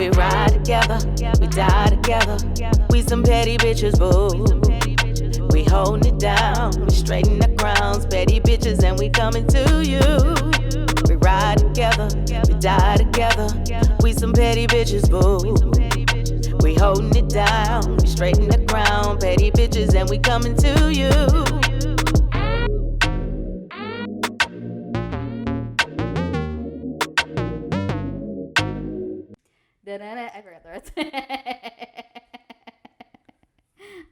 We ride together, we die together. We some petty bitches, boo. We holding it down, we straighten the crowns. Petty bitches and we coming to you. We ride together, we die together. We some petty bitches, boo. We holding it down, we straighten the crown. Petty bitches and we coming to you. I forgot the rest.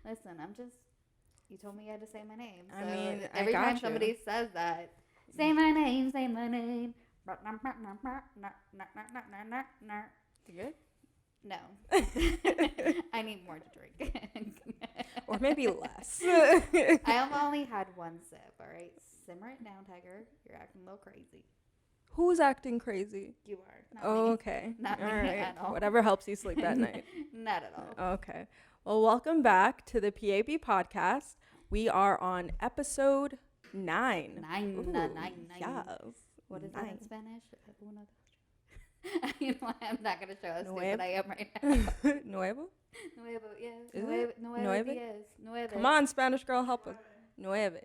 Listen, you told me you had to say my name. So I mean, every I got time you. somebody says that, say my name, say my name. You good? No. I need more to drink. Or maybe less. I have only had one sip, all right? Simmer it down, Tiger. You're acting a little crazy. Who's acting crazy? You are. Not Oh, me. okay. Not all me right. at all. Whatever helps you sleep at night. Not at all. Okay. Well, welcome back to the PAB podcast. We are on episode 9. Nine. Yes. What is 9. that in Spanish? You know, I'm not going to show how stupid I am right now. Nuevo? Nuevo, yes. Is Nueve, it? nueve, Nueve? yes. Nueve. Come on, Spanish girl, help us. Nueve.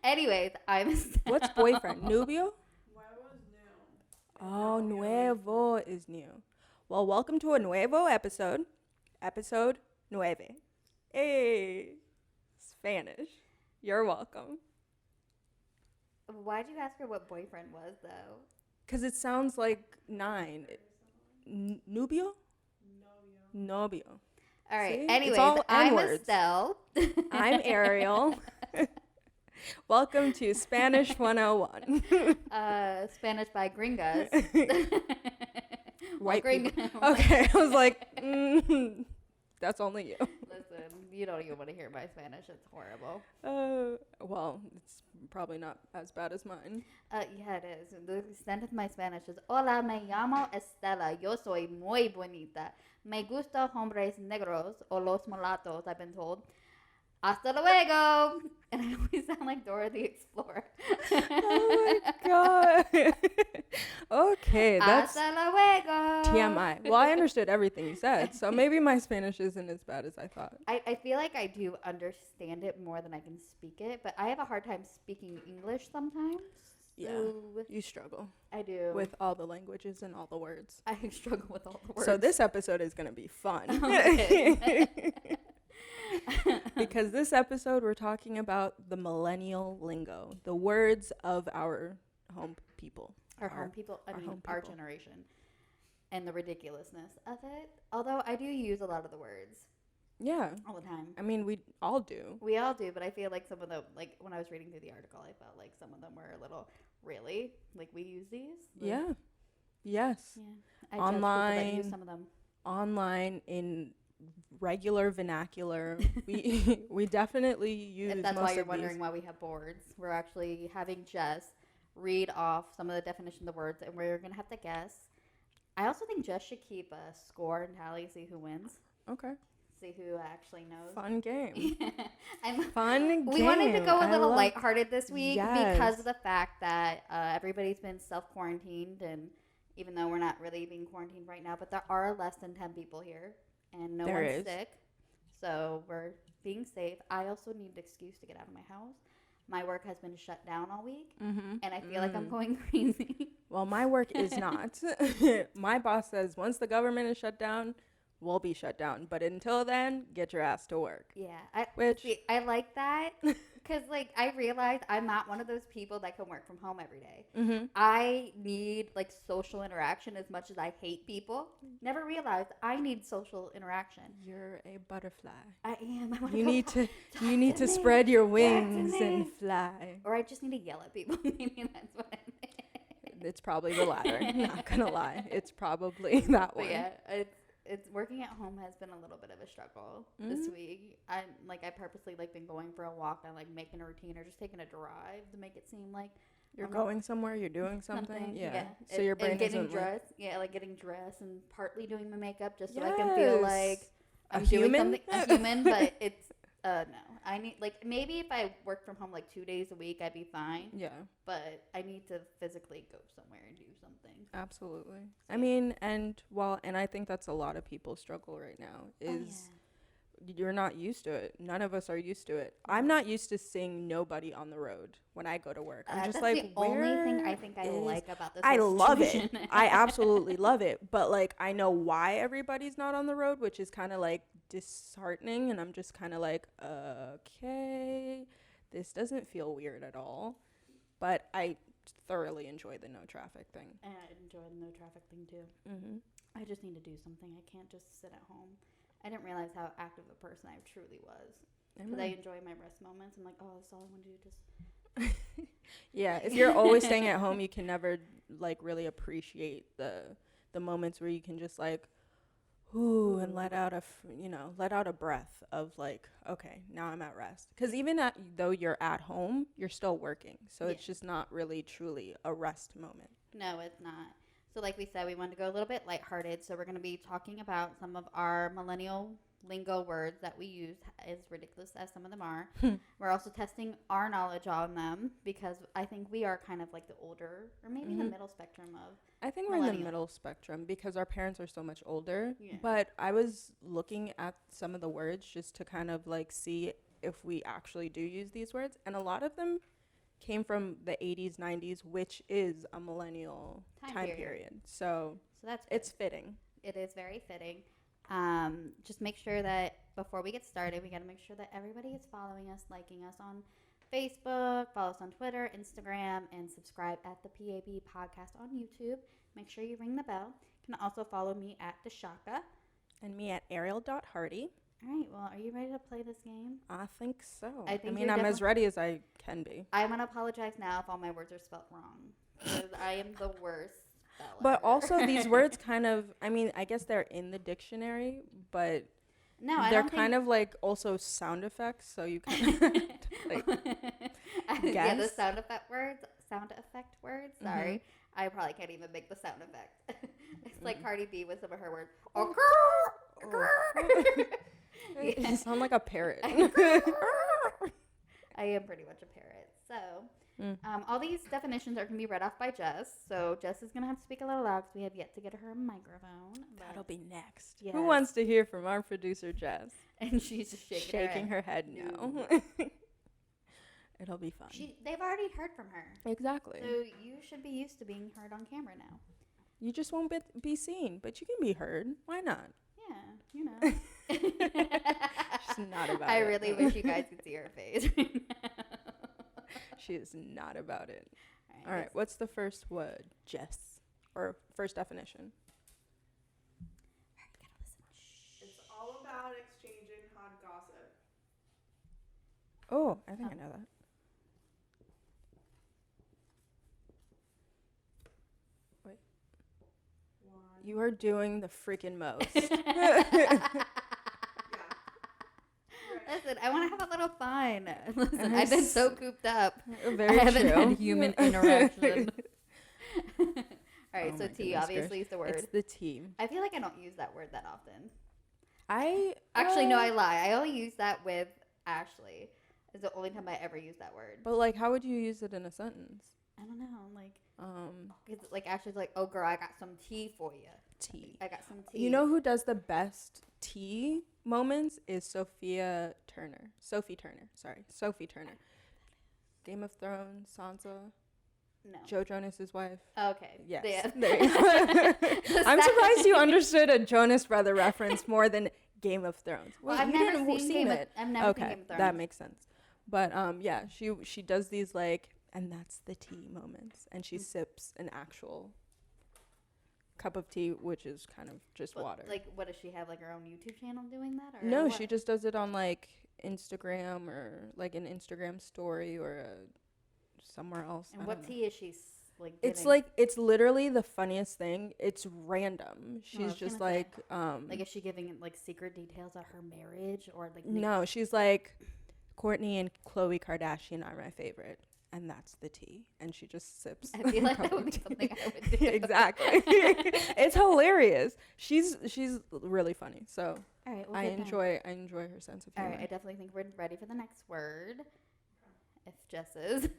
Anyways, I'm What's boyfriend? Nubio? Oh, nuevo is new. Well, welcome to a nuevo episode. Episode nueve. Hey, Spanish. You're welcome. Why'd you ask her what boyfriend was, though? Because it sounds like 9. Nubio? Novio. All right. See? Anyways, It's all I'm N-words. Estelle. I'm Ariel. Welcome to Spanish 101. Spanish by gringas. White Gringa. people. Okay, I was like, that's only you. Listen, you don't even want to hear my Spanish. It's horrible. Well, it's probably not as bad as mine. Yeah, it is. The extent of my Spanish is, Hola, me llamo Estela. Yo soy muy bonita. Me gusta hombres negros o los mulatos, I've been told. Hasta luego. And I always sound like Dora the Explorer. Oh my god. Okay, that's Hasta luego. TMI. Well, I understood everything you said, so maybe my Spanish isn't as bad as I thought. I feel like I do understand it more than I can speak it, but I have a hard time speaking English sometimes. Yeah, So you struggle I do. with all the languages and all the words. I struggle with all the words. So this episode is going to be fun. Okay. Because this episode we're talking about the millennial lingo, the words of our home people. Our home people, I our mean, home our people. generation. And the ridiculousness of it. Although I do use a lot of the words Yeah. all the time. I mean, we all do. We all do, but I feel like some of them, like when I was reading through the article, I felt like some of them were a little, really? Like we use these? Like, Yeah. Yes. Yeah. I judge people that use some of them. Online in regular vernacular, we definitely use And that's most why you're of wondering these. why we have boards. We're actually having Jess read off some of the definition of the words, and we're going to have to guess. I also think Jess should keep a score and tally, see who wins. Okay. See who actually knows. Fun game. I'm, Fun game. we wanted to go a I little love- lighthearted this week Yes. because of the fact that everybody's been self-quarantined, and even though we're not really being quarantined right now, but there are less than 10 people here, and no There one's is. sick. So we're being safe. I also need an excuse to get out of my house. My work has been shut down all week, and I feel like I'm going crazy. Well, my work is not. My boss says once the government is shut down, we'll be shut down. But until then, get your ass to work. Yeah, Which- I like that because like I realized I'm not one of those people that can work from home every day. I need like social interaction as much as I hate people. Never realized I need social interaction. You're a butterfly. I am. I wanna You go, need to "Talk you need to me, spread your talk to wings me." and fly. Or I just need to yell at people. Maybe that's what I mean. It's probably the latter. Not gonna lie, it's probably that But one. yeah, it's working at home has been a little bit of a struggle this week. I purposely like been going for a walk and like making a routine or just taking a drive to make it seem like You're I'm going somewhere. You're doing something. Yeah. So And- your brain and getting isn't like, dressed. Yeah, like getting dressed and partly doing my makeup just so I can feel like Yes. I'm A doing human? something. A human, but it's No. I need, like, maybe if I work from home like 2 days a week, I'd be fine. Yeah. But I need to physically go somewhere and do something. Absolutely. I mean, and I think that's a lot of people struggle right now is you're not used to it. None of us are used to it. I'm not used to seeing nobody on the road when I go to work. I'm just that's like, the only thing I think I like about this. I love it. situation. I absolutely love it. But like, I know why everybody's not on the road, which is kind of like disheartening. And I'm just kind of like, okay, this doesn't feel weird at all. But I thoroughly enjoy the no traffic thing. And I enjoy the no traffic thing too. Mm-hmm. I just need to do something. I can't just sit at home. I didn't realize how active a person I truly was. Because I enjoy my rest moments. I'm like, oh, that's all I want to do. Just Yeah, if you're always staying at home, you can never like really appreciate the moments where you can just like, ooh, and let out a breath of like, okay, now I'm at rest. Because even though you're at home, you're still working, so it's just not really truly a rest moment. No, it's not. So like we said, we wanted to go a little bit lighthearted. So we're going to be talking about some of our millennial lingo words that we use, as ridiculous as some of them are. We're also testing our knowledge on them because I think we are kind of like the older or maybe the middle spectrum of I think we're in the middle spectrum because our parents are so much older. Yeah. But I was looking at some of the words just to kind of like see if we actually do use these words. And a lot of them came from the 80s, 90s, which is a millennial time period. So that's good. It's fitting. It is very fitting. Just make sure that before we get started, we got to make sure that everybody is following us, liking us on Facebook, follow us on Twitter, Instagram, and subscribe at the PAB podcast on YouTube. Make sure you ring the bell. You can also follow me at Deshaka. And me at Ariel.Hardy. All right, well, are you ready to play this game? I think so. I mean, I'm as ready as I can be. I'm going to apologize now if all my words are spelled wrong. Because I am the worst speller. But also, these words kind of, I mean, I guess they're in the dictionary, but they're kind of like also sound effects, so you kind of like guess. Yeah, the sound effect words. Sorry. I probably can't even make the sound effect. It's like Cardi B with some of her words. You sound like a parrot. I am pretty much a parrot. So, all these definitions are going to be read off by Jess. So, Jess is going to have to speak a little loud because we have yet to get her a microphone. That'll be next. Yes. Who wants to hear from our producer, Jess? And she's just shaking her head no. It'll be fun. They've already heard from her. Exactly. So, you should be used to being heard on camera now. You just won't be seen, but you can be heard. Why not? Yeah, you know. She's not about it. I really wish you guys could see her face right now. She is not about it. All right. What's the first word, Jess? Or first definition? It's all about exchanging hot gossip. Oh, I think I know that. Wait. You are doing the freaking most. Listen, I want to have a little fun. Listen, I've been so cooped up. Very I haven't true. had human interaction. All right, Oh so my T goodness obviously is the word. It's the T. I feel like I don't use that word that often. Actually, No, I lie. I only use that with Ashley. It's the only time I ever use that word. But like, how would you use it in a sentence? I don't know. Like Ashley's like, oh girl, I got some tea for you. Tea. I got some tea. You know who does the best tea moments is Sophie Turner. Sorry, Sophie Turner. Game of Thrones, Sansa. No. Joe Jonas's wife. Okay. Yes. Yeah. There you go. I'm surprised you understood a Jonas Brother reference more than Game of Thrones. Well, Wait, I've you never didn't seen seen Game it. of, I've never seen Game of Thrones. That makes sense. But yeah, she does these like, and that's the tea moments, and she sips an actual cup of tea, which is kind of just water. Like, what does she have? Like her own YouTube channel doing that? Or No, what? she just does it on like Instagram or like an Instagram story or somewhere else. And I what don't know. tea is she like? It's giving? like it's literally the funniest thing. It's random. She's was just gonna say, like like, is she giving like secret details of her marriage or like? no, she's like Kourtney and Khloe Kardashian are my favorite. and that's the tea. And she just sips. I feel like a that cup would of be tea. something I would do. Exactly. It's hilarious. She's really funny. So All right, well, I good then. enjoy her sense of All humor. right, I definitely think we're ready for the next word. If Jess is.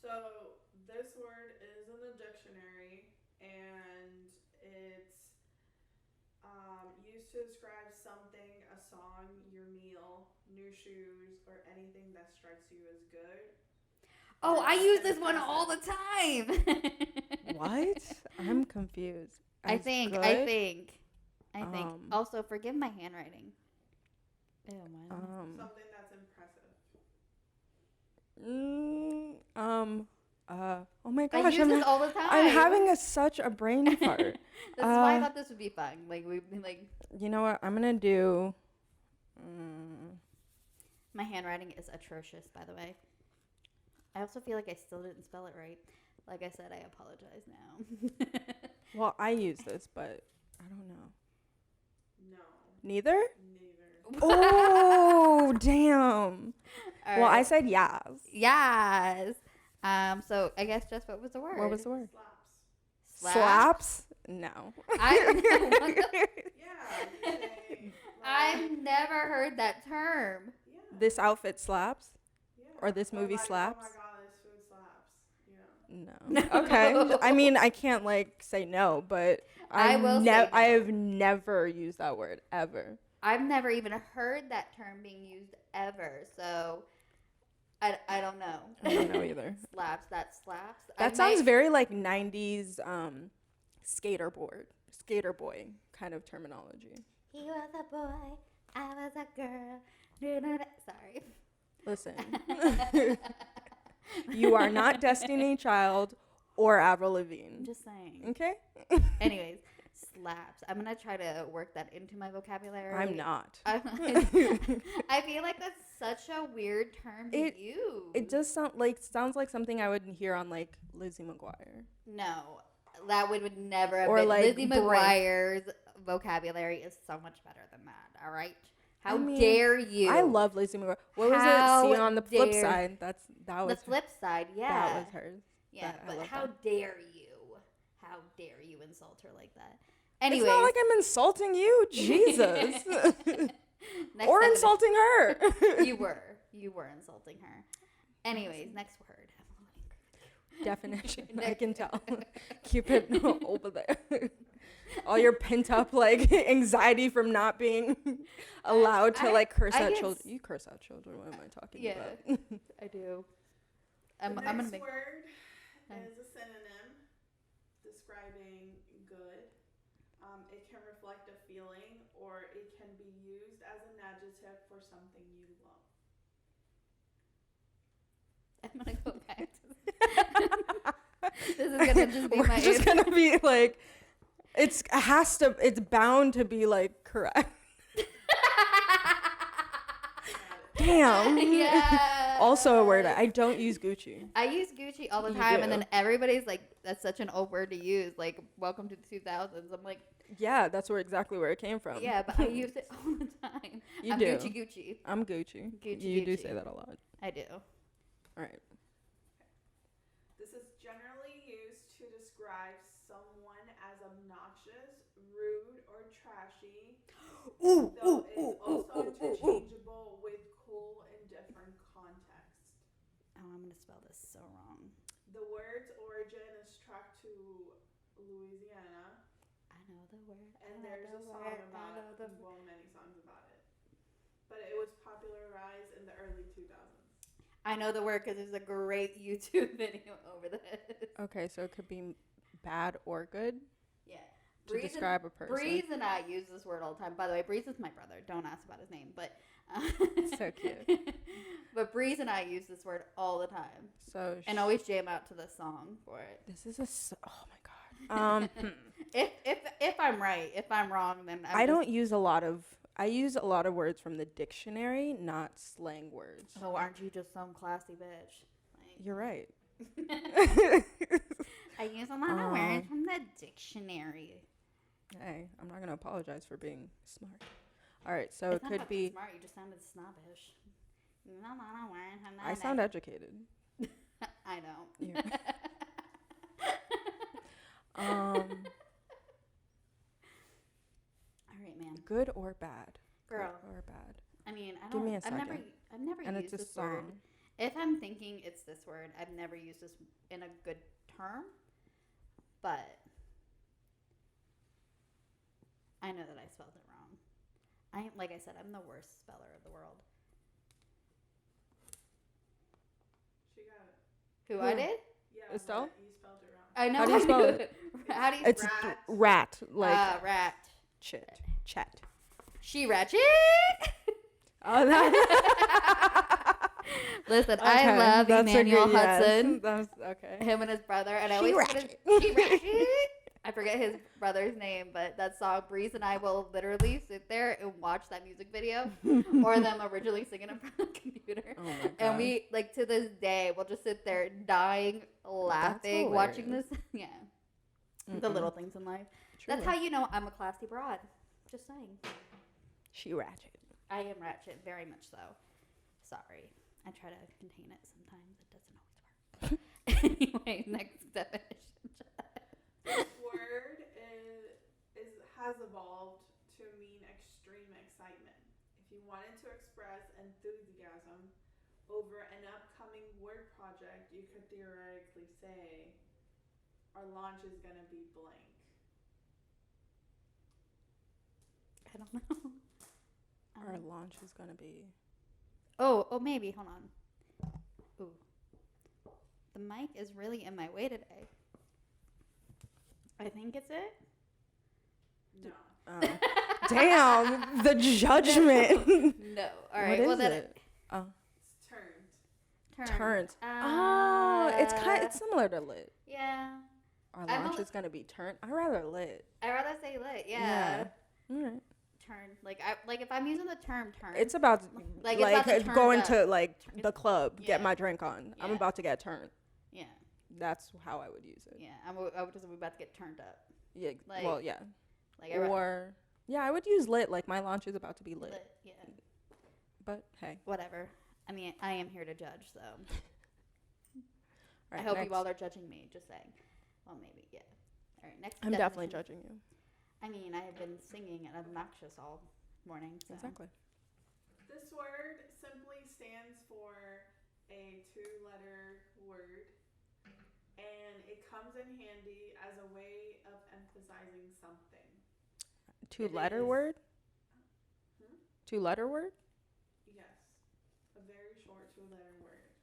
So this word is in the dictionary, and it's used to describe something, a song, your meal, new shoes, or anything that strikes you as good. Oh, I Or use this one impressive. all the time. What? I'm confused. I As think. good? Also, forgive my handwriting. Ew, man. Something that's impressive. Oh my I gosh, use this all the time. I'm having such a brain fart. This is why I thought this would be fun. Like we've been like. You know what? I'm gonna do. My handwriting is atrocious, by the way. I also feel like I still didn't spell it right. Like I said, I apologize now. Well, I use this, but I don't know. No. Neither? Neither. Oh, damn. All Well, I right. said yes. Yes. So I guess just what was the word? What was the word? Slaps. Slaps? No. Yeah. I've never heard that term. Yeah. This outfit slaps? Yeah. Or this movie like, slaps? Oh my god, this food slaps. Yeah. No. Okay. I mean, I can't like say no, but I will say no. I have never used that word ever. I've never even heard that term being used ever. So I don't know. I don't know either. Slaps. That slaps. That sounds very like 90s skater boy kind of terminology. He was a boy, I was a girl. Sorry. Listen, you are not Destiny Child or Avril Lavigne. I'm just saying. Okay? Anyways, slaps. I'm gonna try to work that into my vocabulary. I'm not. I feel like that's such a weird term to use. It does sounds like something I would hear on like Lizzie McGuire. No, that would never have Or been. like Lizzie Brink. McGuire's vocabulary is so much better than that. All right. How I mean, dare you? I love Lizzie McGuire. What was How it? See, on the flip dare- side, that was the flip side. Yeah. that was hers. Yeah, I but love how that. dare you? How dare you insult her like that? Anyways, It's not like I'm insulting you, Jesus, next or definition. insulting her. You were insulting her. Anyways, next word. Definition. I can tell. Keep it over there. All your pent up like anxiety from not being allowed to like curse I out get children. You curse out children. What am I talking Yeah, about? I do. The I'm next gonna make. word is a synonym describing good. It can reflect a feeling, or it can be used as an adjective for something you love. I'm gonna go back to this. Is gonna just be We're my just answer. gonna be like, it's bound to be like correct. Damn. Yeah. Also a word. I don't use Gucci. I use Gucci all the You time, do. and then everybody's like, "That's such an old word to use." Like, "Welcome to the 2000s." I'm like, Yeah, that's exactly where it came from. "Yeah, but I use it all the time." You I'm do. Gucci. I'm Gucci. Gucci, You do Gucci. say that a lot. I do. All right. This is generally used to describe someone as obnoxious, rude, or trashy. Though it's also interchangeable with cool in different contexts. Oh, I'm gonna spell this so wrong. The word's origin is tracked to Louisiana, I know the word. and there's a song about it. Well, many songs about it. But it was popularized in the early 2000s. I know the word because there's a great YouTube video over this. Okay, so it could be bad or good Yeah. to describe a person. Breeze and I use this word all the time. By the way, Breeze is my brother. Don't ask about his name, but So cute. But Breeze and I use this word all the time, So and always jam out to the song for it. this is oh my god. If I'm right, if I'm wrong, then I don't use a lot of. I use a lot of words from the dictionary, not slang words. Oh, aren't you just some classy bitch? Like, You're right. I use a lot of words from the dictionary. Hey, I'm not gonna apologize for being smart. All right, so It's it not could about be. smart. You just sounded snobbish. You know a lot of words from the I sound educated. I know. Yeah. Um, All right, man. good or bad? Girl. Good or bad? I mean, I Give don't. me a I've never And used it's a this word. song. If I'm thinking it's this word, I've never used this in a good term. But I know that I spelled it wrong. Like I said, I'm the worst speller of the world. She got it. Who Who? I did? Yeah, Estelle? but you spelled it wrong. I know. How do you spell I it? knew How do you? It's rat. Like rat. chat. She ratchet. Oh, that. Listen, Okay, I love that's a Emmanuel good- yes, Hudson. That's okay. Him and his brother, and I She always ratchet. she ratchet. I forget his brother's name, but that song, Breeze and I will literally sit there and watch that music video, or them originally singing in front of the computer. Oh my god. And we, like, to this day, we'll just sit there dying, laughing, watching this. Yeah. The little things in life. That's how you know I'm a classy broad. Just saying. She ratchet. I am ratchet, very much so. Sorry. I try to contain it sometimes. It doesn't always work. Anyway, next definition. This word has evolved to mean extreme excitement. If you wanted to express enthusiasm over an upcoming word project, you could theoretically say, our launch is going to be blank. I don't know. Our launch is gonna be. Oh, maybe. Hold on. Ooh. The mic is really in my way today. I think it's it. No. Damn, the judgment. No. All right. What well, is then it? Oh, It's turned. turned. Oh, it's similar to lit. Yeah. Our I'm launch a- is gonna be turned. I rather lit. I rather say lit. Yeah. All right. Turn. Like if I'm using the term turn. It's about Like, like, it's about to turn going up. to like the club, Yeah. get my drink on. I'm Yeah. about to get turned. Yeah. That's how I would use it. Yeah. I'm about to get turned up. Yeah. Like- well, yeah. Like Or yeah, I would use lit. Like my launch is about to be lit. Yeah. But hey, Whatever. I mean, I am here to judge, so all I right, hope next. you all are judging me. Just saying. Well, maybe. Yeah. All right. Next. I'm definitely definition. judging you. I mean, I have been singing and obnoxious all morning. So. Exactly. This word simply stands for a two-letter word, and it comes in handy as a way of emphasizing something. Two-letter is- word. Hmm? Two-letter word. Yes, a very short two-letter word,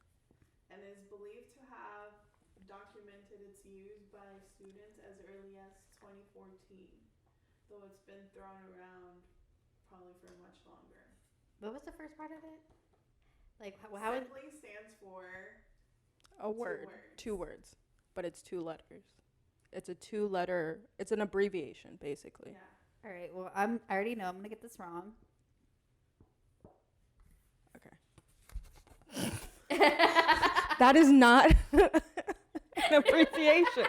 and is believed to have documented its use by students as early as 2014, though it's been thrown around probably for much longer. What was the first part of it? Like how is Simply stands for A word. words. 2 words. But it's 2 letters. It's a 2-letter. It's an abbreviation, basically. yeah. all right? Well, I already know I'm gonna get this wrong. Okay. That is not an abbreviation.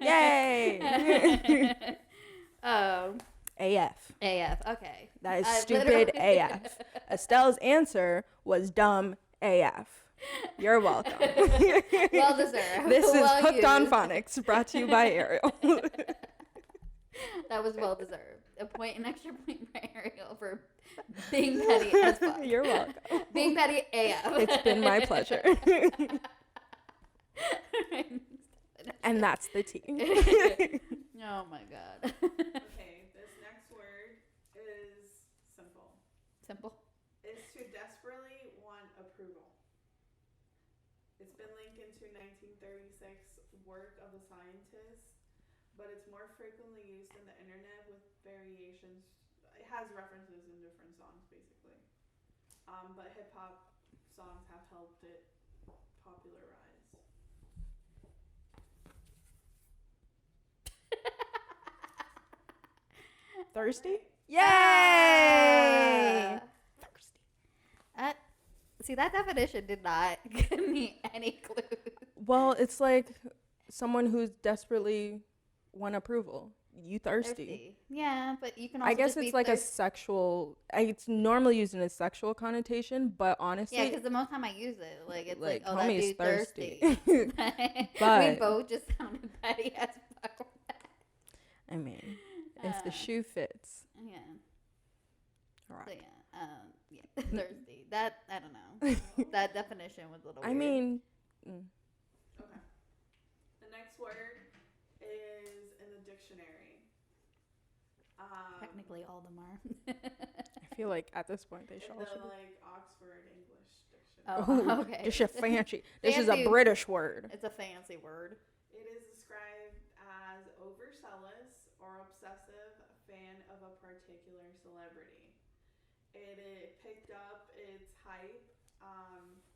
Yay! Oh, AF. AF. Okay. That is I stupid literally- AF. Estelle's answer was dumb AF. You're welcome. Well deserved. This is Well Hooked on used. Phonics, brought to you by Ariel. That was well deserved. An extra point for Ariel for being petty as fuck. You're welcome. Being petty AF. It's been my pleasure. And that's the tea. Oh my god. Okay, this next word is simple. Simple. Is to desperately want approval. It's been linked into 1936 work of a scientist, but it's more frequently used in the internet with variations. It has references in different songs, basically. But hip hop songs have helped it popularize. Thirsty? Yay! Thirsty. See, that definition did not give me any clues. Well, it's like someone who's desperately want approval. you thirsty. Yeah, but you can also I guess just it's be like a sexual. It's normally used in a sexual connotation, but honestly, yeah, because the most time I use it, like it's like, oh, that homie's dude thirsty. thirsty. But we both just sounded petty as fuck. I mean, if the Uh, shoe fits, Yeah. rock. So yeah, thirsty. That I don't know. That definition was a little. I weird. mean, Okay. The next word is in the dictionary. Technically, all of them are. I feel like at this point they should In all the should be. like Oxford English dictionary. Oh, okay. This is fancy. This is a Fancy. British word. It's a fancy word. It is described as overzealous or obsessive fan of a particular celebrity. It picked up its hype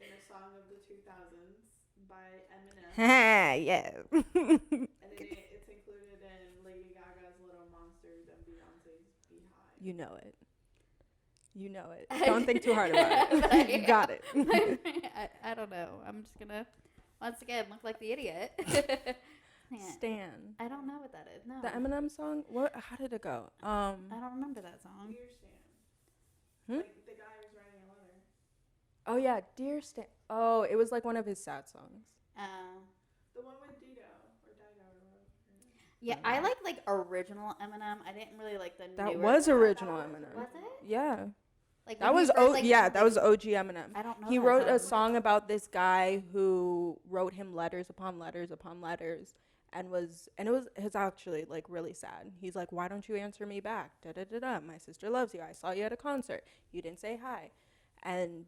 in a song of the 2000s by Eminem. Yeah. And it's included in Lady Gaga's Little Monsters and Beyonce's Beehive. You know it. You know it. Don't think too hard about it. You got it. I don't know. I'm just gonna once again look like the idiot. Yeah. Stan. I don't know what that is. No. The Eminem song? What? How did it go? I don't remember that song. Dear Stan. Hmm? Like the guy was writing a letter. Oh yeah, Dear Stan. Oh, it was like one of his sad songs. The one with Dido or Dido or whatever. Yeah, I like original Eminem. I didn't really like the That newer. was original Was Eminem. Was it? Yeah. Like That when was he first, that was OG Eminem. I don't know. He that wrote a song. song about this guy who wrote him letters upon letters upon letters and it was actually like really sad. He's like, "Why don't you answer me back? Da da da da. My sister loves you. I saw you at a concert. You didn't say hi. And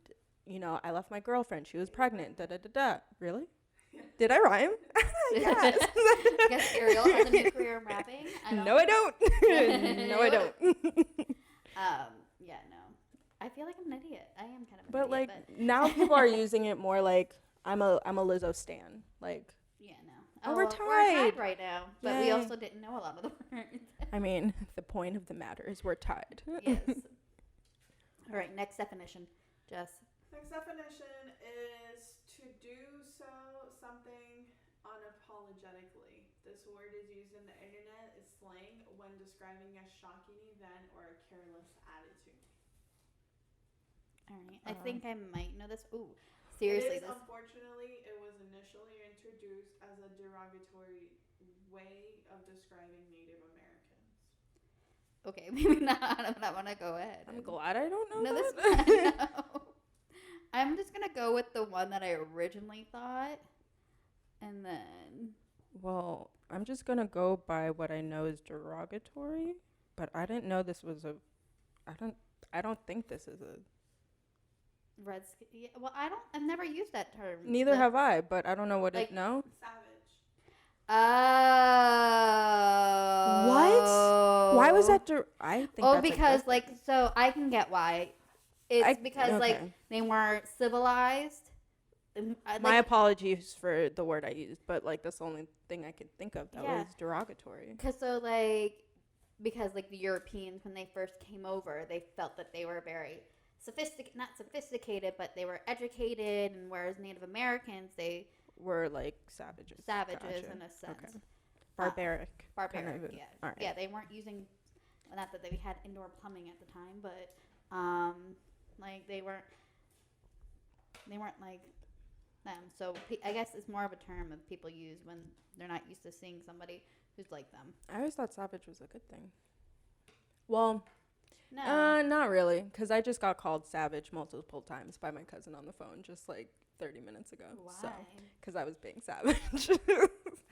I left my girlfriend. She was pregnant. Da da da da. Really? Did I rhyme? Yes. I guess Ariel has a new career in rapping. No, I don't. No, I don't. Yeah, no. I feel like I'm an idiot. I am kind of an But idiot. like but now people are using it more like I'm a Lizzo stan. Like yeah, no. Oh, we're We're tied. tied right now, but we Yay. also didn't know a lot of the words. I mean, the point of the matter is we're tied. Yes. All right, next definition. Jess. Next definition is to do something unapologetically. This word is used in the internet as slang when describing a shocking event or a careless attitude. All right. I think I might know this. Ooh, seriously, this. Unfortunately, it was initially introduced as a derogatory way of describing Native Americans. Okay, maybe not. I'm not want to go ahead. I'm glad I don't know No, this. that. No. I'm just gonna go with the one that I originally thought, and then. Well, I'm just gonna go by what I know is derogatory, but I didn't know this was I don't think this is a. Yeah, well, I've never used that term. Neither have I, but I don't know what like- it. No. Savage. Oh. What? Why was that? I think. Oh, that's a because good like thing. so I can get why. It's because like okay. they weren't civilized. My apologies for the word I used, but like that's the only thing I could think of that Yeah. was derogatory. Because the Europeans when they first came over, they felt that they were very not sophisticated, but they were educated, and whereas Native Americans they Were like savages. savages Gotcha. in a sense. Okay. Barbaric. Barbaric, kind of, yeah. all right. Yeah, they weren't using, not that they had indoor plumbing at the time, but like they weren't like them. So I guess it's more of a term that people use when they're not used to seeing somebody who's like them. I always thought savage was a good thing. Well, No. not really, because I just got called savage multiple times by my cousin on the phone just like 30 minutes ago. Why? So, because I was being savage.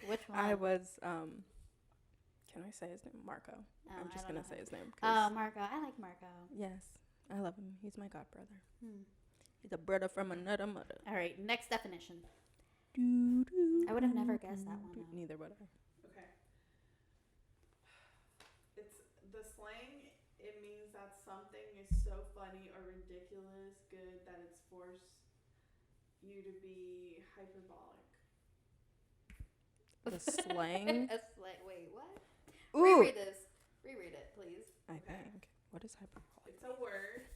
Which one? I was, can I say his name? Marco. Oh, I'm I just don't going to know say his name. Oh, Marco. I like Marco. Yes, I love him. He's my god brother. Hmm. He's a brother from another mother. All right, next definition. I would have never guessed that one. Though. Neither would I. Okay. It's the slang. It means that something is so funny or ridiculous good that it's forced you to be hyperbolic. The slang? Wait, what? Ooh, Reread this. Reread it, please. I think. What is hyperbolic? It's a word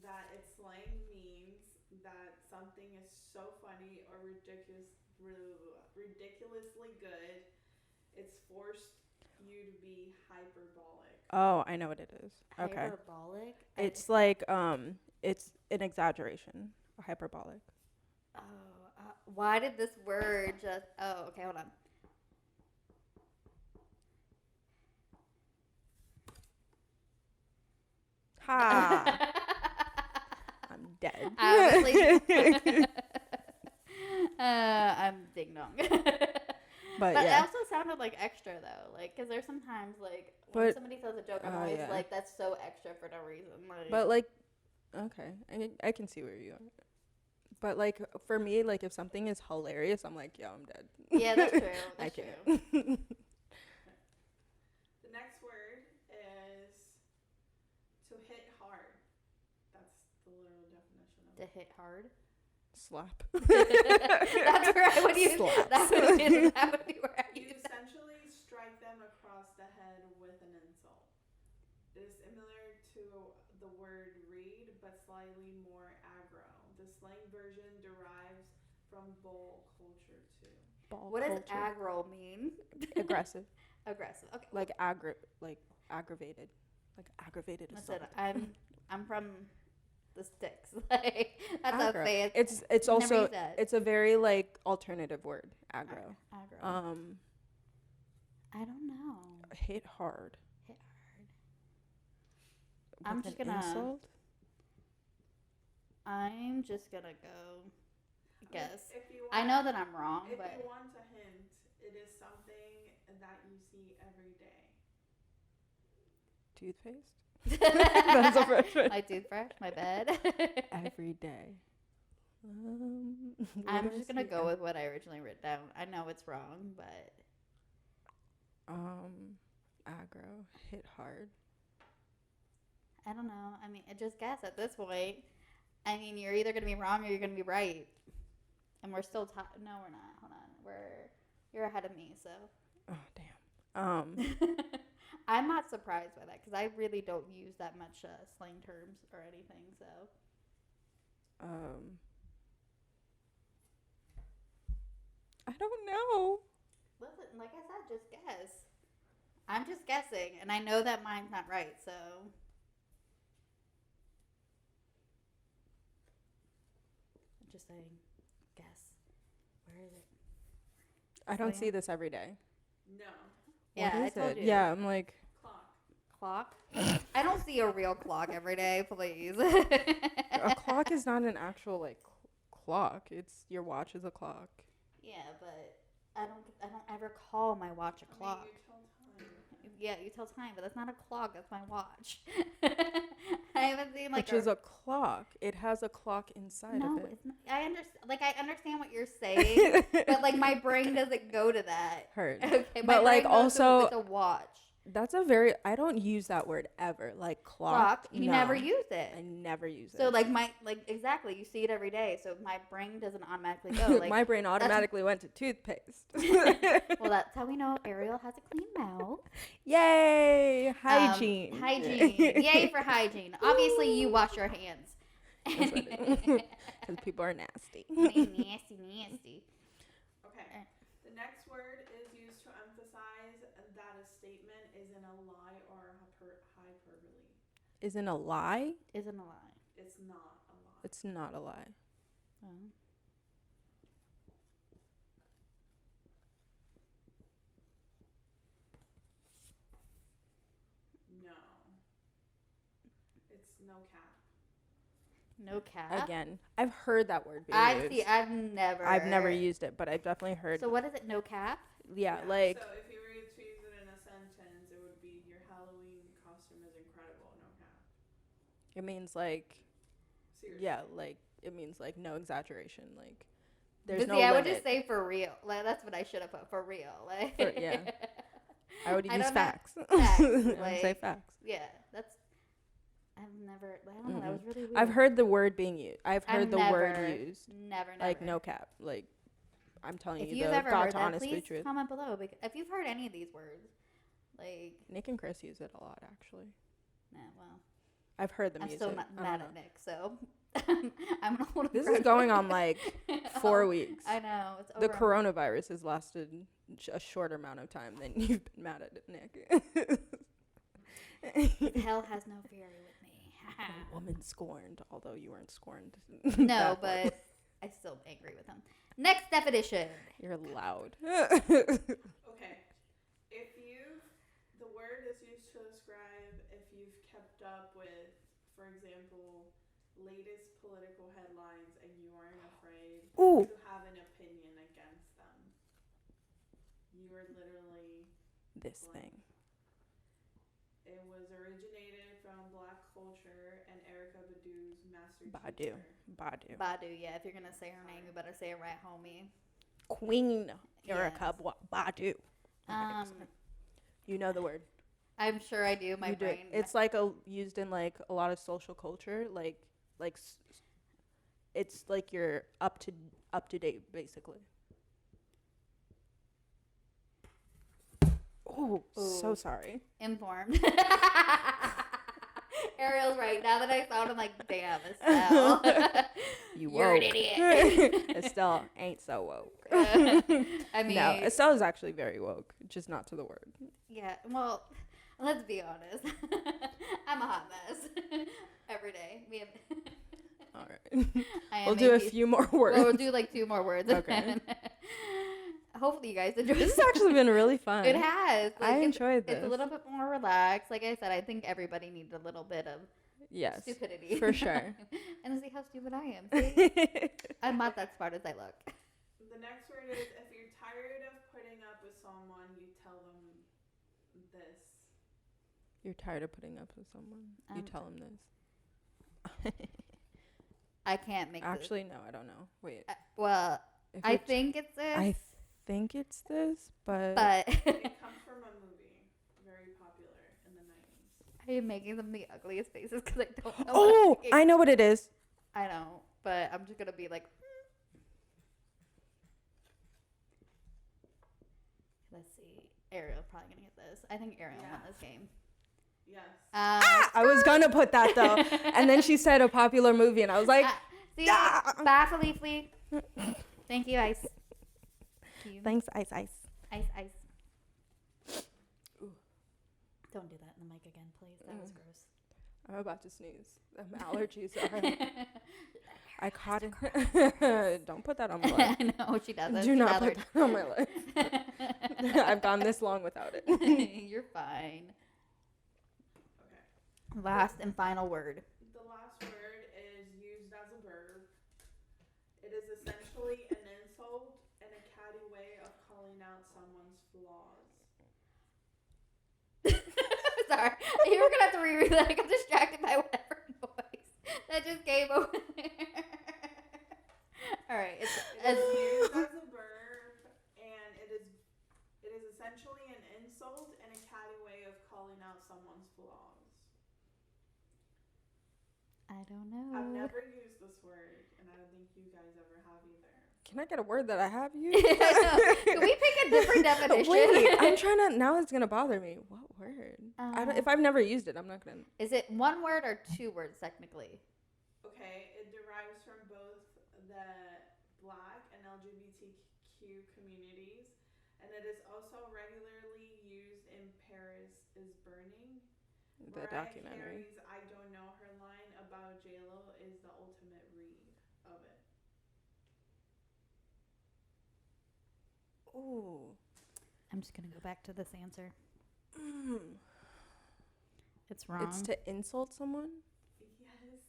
that its slang means that something is so funny or ridiculously good, it's forced you you to be hyperbolic. Oh, I know what it is. Okay. Hyperbolic? It's like it's an exaggeration. Hyperbolic. Oh, why did this word just... Oh, okay, hold on. Ha! I'm dead. I'm ding dong. But But it yeah. also sounded like extra though, like because there's sometimes like when But- somebody tells a joke, I'm oh, always yeah. like, that's so extra for no reason. Like, But like, okay, I can see where you are. But like for me, like if something is hilarious, I'm like, yo, I'm dead. yeah, that's true. I That's can't. true. The next word is to hit hard. That's the literal definition of To it. hit hard. Slap. That's where I would use. Slaps. That would be where I You use that. essentially strike them across the head with an insult. It is similar to the word read, but slightly more aggro. The slang version derives from bowl culture too. Ball What does culture. aggro mean? Aggressive. Aggressive. Okay. Like aggravated. Like aggravated Listen, assault. I'm from the sticks. Like that's Aggro. a fancy. It's Never also use that. it's a very like alternative word. Aggro. Aggro. I don't know. Hit hard. Hit hard. I'm With just an gonna- insult? I'm just gonna go guess. If you I know that I'm wrong, If but you want a hint, it is something that you see every day. Toothpaste. That's the first one. my toothbrush, my bed. Every day. I'm what do I just gonna see? go with what I originally wrote down. I know it's wrong, but Aggro. Hit hard. I don't know. I mean, just guess at this point. I mean, you're either gonna be wrong or you're gonna be right, and we're still No, we're not. Hold on. You're ahead of me, so. Oh damn. I'm not surprised by that because I really don't use that much slang terms or anything. So I don't know. listen, like I said, just guess. I'm just guessing, and I know that mine's not right. So I'm just saying, guess. Where is it? I don't Slang. see this every day. No. Yeah, What I is told it? you. Yeah, I'm like Clock. Clock. I don't see a real clock every day, please. a clock is not an actual like clock. It's your watch is a clock. Yeah, but I don't ever call my watch a clock. I mean, you tell time. Yeah, you tell time, but that's not a clock. That's my watch. I haven't seen like Which is a clock. It has a clock inside no. of it. It's not, I understand. Like I understand what you're saying, but like my brain doesn't go to that. Heard. Okay, my But, like, brain goes to also- it's a watch. That's a very I don't use that word ever. Like clock. Clock. You no. never use it. I never use it. So like exactly, you see it every day. So my brain doesn't automatically go. Like my brain automatically went to toothpaste. well, that's how we know Ariel has a clean mouth. Yay! Hygiene. Hygiene. Yay for hygiene. Obviously, you wash your hands. Because people are nasty. nasty. Okay. The next word is used to emphasize that a statement isn't a lie or hyperbole. Isn't a lie? Isn't a lie. It's not a lie. It's not a lie. Oh. No. It's no cap. No cap. Again, I've heard that word being used. I've never. I've never used it, but I've definitely heard. So what is it? No cap. yeah, like So if you were to use it in a sentence, it would be your Halloween costume is incredible. No cap. it means like Seriously. yeah, like it means like no exaggeration. Like there's But no see, I limit. would just say for real. Like that's what I should have put for real. Like Yeah. I would I use don't know. facts. Facts, I would say like- facts. Yeah, that's. I've never. I don't know. That was really weird. I've heard the word being used. I've heard I've the never, word used. Never. Like no cap. Like I'm telling If you you've the ever God's heard that, honest please truth. comment below. If you've heard any of these words, like, Nick and Chris use it a lot, actually. nah, well, I've heard them I'm use still it. not I don't mad know. at Nick, so I'm gonna hold. This is going on like 4 weeks. I know it's The over. coronavirus has lasted a shorter amount of time than you've been mad at Nick. Hell has no fury with me. A woman scorned, although you weren't scorned. No, that way. but I still angry with him. Next definition. You're loud. Okay. The word is used to describe if you've kept up with, for example, latest political headlines and you aren't afraid Ooh. to have an opinion against them. You are literally This blank. thing. It was originated from black culture and Erica Badu's master Badu. teacher. Badu, yeah. If you're going to say her name, you better say it right, homie. Queen Erica Yes. Badu. You know the word. I'm sure I do. My You do. brain. It's like used in like a lot of social culture, it's like you're up to date basically. Oh, so Ooh. sorry. Informed. Ariel's right. Now that I saw it, I'm like, damn, Estelle. You You're an woke. idiot. Estelle ain't so woke. I mean, No, Estelle is actually very woke, just not to the word. yeah, well, let's be honest. I'm a hot mess. Every day. We have. All right. I am We'll do a maybe- few more words. We'll do like 2 more words. Okay. Hopefully you guys enjoy This has actually been really fun. It has. I enjoyed It's a this. little bit more relaxed. Like I said, I think everybody needs a little bit of Yes, stupidity. for sure. And see how stupid I am. See? I'm not that smart as I look. The next word is if you're tired of putting up with someone, you tell them this. You're tired of putting up with someone. You tell them this. I can't make Actually, no, I don't know. Wait. this. Well, If I you're think it's this. I think it's this, but but It comes from a movie very popular in the 90s. I am making them the ugliest faces because I don't know. oh, what I know what it is. I know, but I'm just gonna be like. Let's see. Ariel's probably gonna get this. I think Ariel won this game. Yes. I was gonna put that though, and then she said a popular movie, and I was like, see, ah. bye, Felipe. Thank you, Ice. Thank you. "Thanks, Ice Ice." Ice. Ooh. Don't do that in the mic again, please. That was gross. I'm about to sneeze. Allergies are. I caught it. Don't put that on my lips. No, she doesn't. Do She's not allergic. put that on my lips. I've gone this long without it. You're fine. Okay. Last and final word. The last word is used as a verb. It is essentially an insult and a catty way of calling out someone's flaws. Sorry. You were going to have to reread that. I got distracted by whatever noise that just came over there. All right. It is used as a verb, and it is essentially an insult and a catty way of calling out someone's flaws. I don't know. I've never used this word, and I don't think you guys ever have either. Can I get a word that I have used? Can we pick a different definition? Wait, I'm trying to. Now it's gonna bother me. What word? If I've never used it, I'm not gonna. Is it one word or 2 words technically? Okay, it derives from both the Black and LGBTQ communities, and it is also regularly used in Paris is Burning. The Mariah documentary. Carey's I Don't Know Her line about J-Lo is the ultimate read of it. Ooh. I'm just going to go back to this answer. Mm. It's wrong. It's to insult someone. Yes.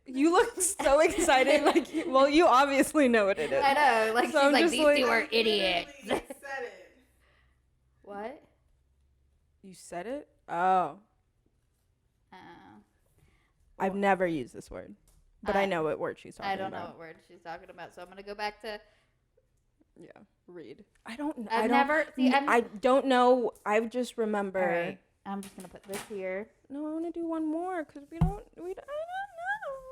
You look so excited. Well, you obviously know what it is. I know. Like, So she's I'm like, just these like- 2 are I idiots. literally said it. What? You said it. Oh, I've never used this word, but I know what word she's talking I about. don't know what word she's talking about, so I'm gonna go back to. Yeah, read. I don't. I've never. See, I don't know. I just remember. All right, I'm just gonna put this here. No, I want to do one more because we don't. I don't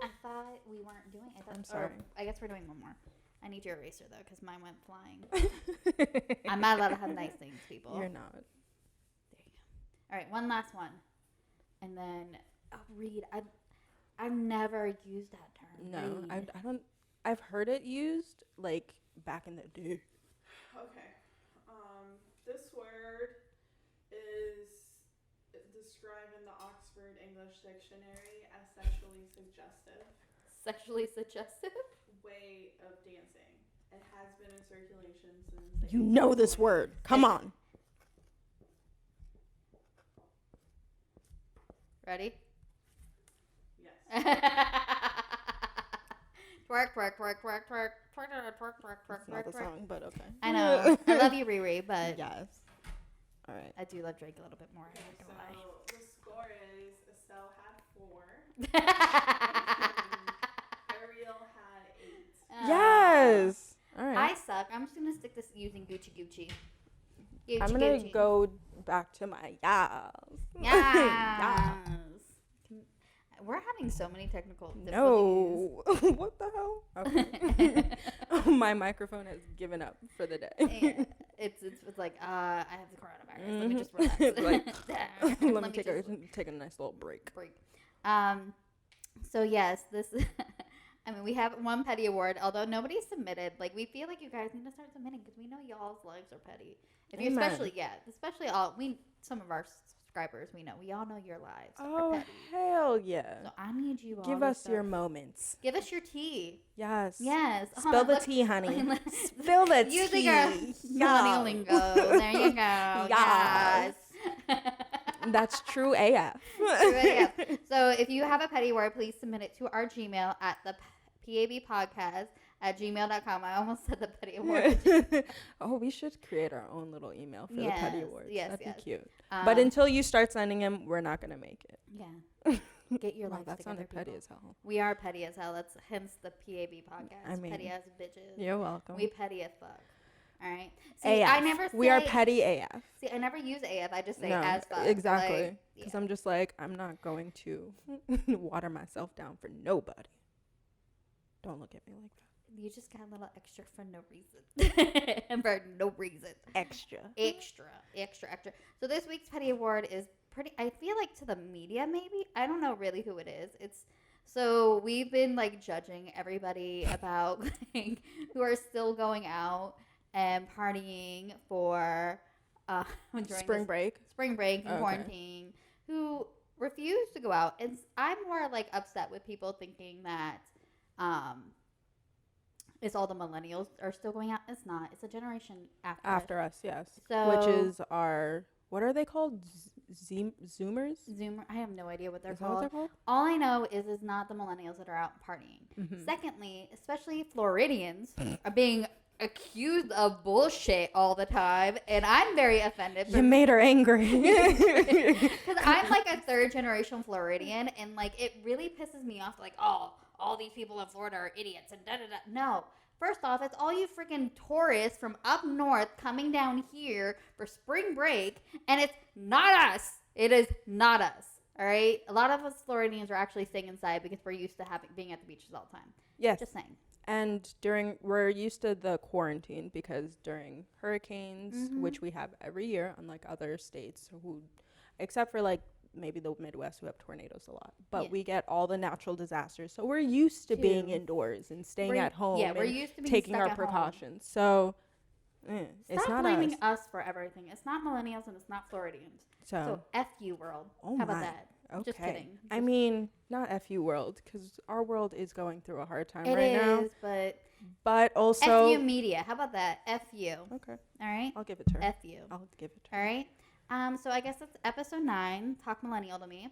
I thought we weren't doing it. I'm sorry. I guess we're doing one more. I need your eraser though, because mine went flying. know. I'm not allowed to have nice things, people. You're not. There you go. All right, one last one, and then read. I've never used that term. No, I Read. don't. I've heard it used like back in the day. Okay. English dictionary as sexually suggestive Sexually suggestive? way of dancing. It has been in circulation since the You know this 1820s. word. Come on. Ready? Yes. Twerk, twerk, twerk, twerk, twerk, twerk, twerk, twerk, twerk, That's not the twerk. song, but okay. I know. I love you, Riri, but Yes. All right. I do love Drake a little bit more. I'm not gonna lie. So the score is Estelle had 4, Ariel had 8. Yes. All right. I suck. I'm just gonna stick this using Gucci Gucci. Gucci I'm gonna Gucci. go back to my yes. Yes. We're having so many technical difficulties. No. What the hell? Okay. My microphone has given up for the day. Yeah. It's like I have the coronavirus. Let me just relax. Like, let me just take a nice little break. So yes, this. I mean, we have one petty award, although nobody submitted. Like, we feel like you guys need to start submitting because we know y'all's lives are petty. If you Amen. especially some of our subscribers, we all know your lives are Oh, petty. hell yeah. So I need you all Give to us start- your moments. Give us your tea. Yes. Yes. Spill the tea, honey. Spill the tea. Using our millennial lingo. There you go. Yes. Yes. That's true AF. Yeah. So if you have a petty word, please submit it to our Gmail at the PABpodcast@gmail.com. I almost said the petty award. Oh, we should create our own little email for the petty awards. Yes, That'd yes. be cute. But until you start sending them, we're not gonna make it. Yeah. Get your Wow, lives that together, sounded petty people. as hell. We are petty as hell. That's hence the PAB podcast. I mean, petty ass bitches. You're welcome. We petty as fuck. All right. See, AF. I never say, We are petty AF. See, I never use AF. I just say No, as fuck. exactly. Like, Because yeah. I'm just like, I'm not going to water myself down for nobody. Don't look at me like that. You just got a little extra for no reason. For no reason. Extra. Extra. So this week's petty award is pretty, I feel like to the media maybe. I don't know really who it is. So we've been like judging everybody about like, who are still going out and partying for during Spring break. and Okay. quarantine, who refuse to go out. And I'm more like upset with people thinking that it's all the millennials are still going out. It's not. It's a generation after us. After us, yes. So Which is our, what are they called? Zoomers? Zoomer. I have no idea what they're Is that what called. they're called? All I know is it's not the millennials that are out partying. Mhm. Secondly, especially Floridians are being accused of bullshit all the time, and I'm very offended. You made her angry. Because I'm like a third generation Floridian, and like it really pisses me off. Like, oh, all these people in Florida are idiots, and da da da. No. First off, it's all you freaking tourists from up north coming down here for spring break, and it's not us. It is not us. All right. A lot of us Floridians are actually staying inside because we're used to being at the beaches all the time. Yes. Just saying. And we're used to the quarantine because during hurricanes, Mhm. which we have every year, unlike other states except for like maybe the Midwest who have tornadoes a lot, but Yeah. we get all the natural disasters. So we're used to being Too. indoors and staying We're- at home. Yeah, we're and used to being taking stuck our at home. precautions. So it's Stop not blaming us. us for everything. It's not millennials and it's not Floridians. So, So F you, world. oh How about my. that? Okay. Just kidding. I mean, not FU world, because our world is going through a hard time It right now. is, but But also, FU media. How about that? FU. okay, All right? I'll give it to her. FU. I'll give it to her. All right? So I guess that's episode 9. Talk millennial to me.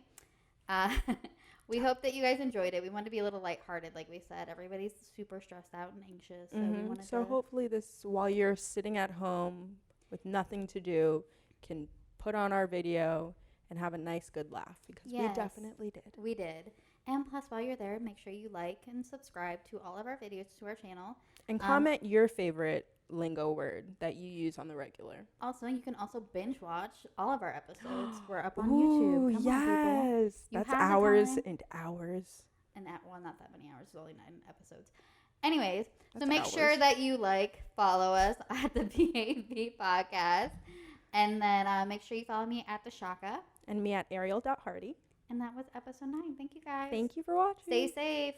We hope that you guys enjoyed it. We wanted to be a little lighthearted, like we said. Everybody's super stressed out and anxious. So we Mhm. wanted So to... hopefully this, while you're sitting at home with nothing to do, can put on our video and have a nice good laugh, because we Yes. definitely did. We did. And plus, while you're there, make sure you like and subscribe to all of our videos to our channel. And comment your favorite lingo word that you use on the regular. Also, you can also binge watch all of our episodes. We're up on Ooh, YouTube. Come on, people. yes. You That's have the hours time. and hours. And well, not that many hours. It's only 9 episodes. Anyways, so That's make sure hours. that you follow us at the PAB podcast. And then make sure you follow me at the Shaka. And me at Ariel.Hardy. And that was episode 9. Thank you guys. Thank you for watching. Stay safe.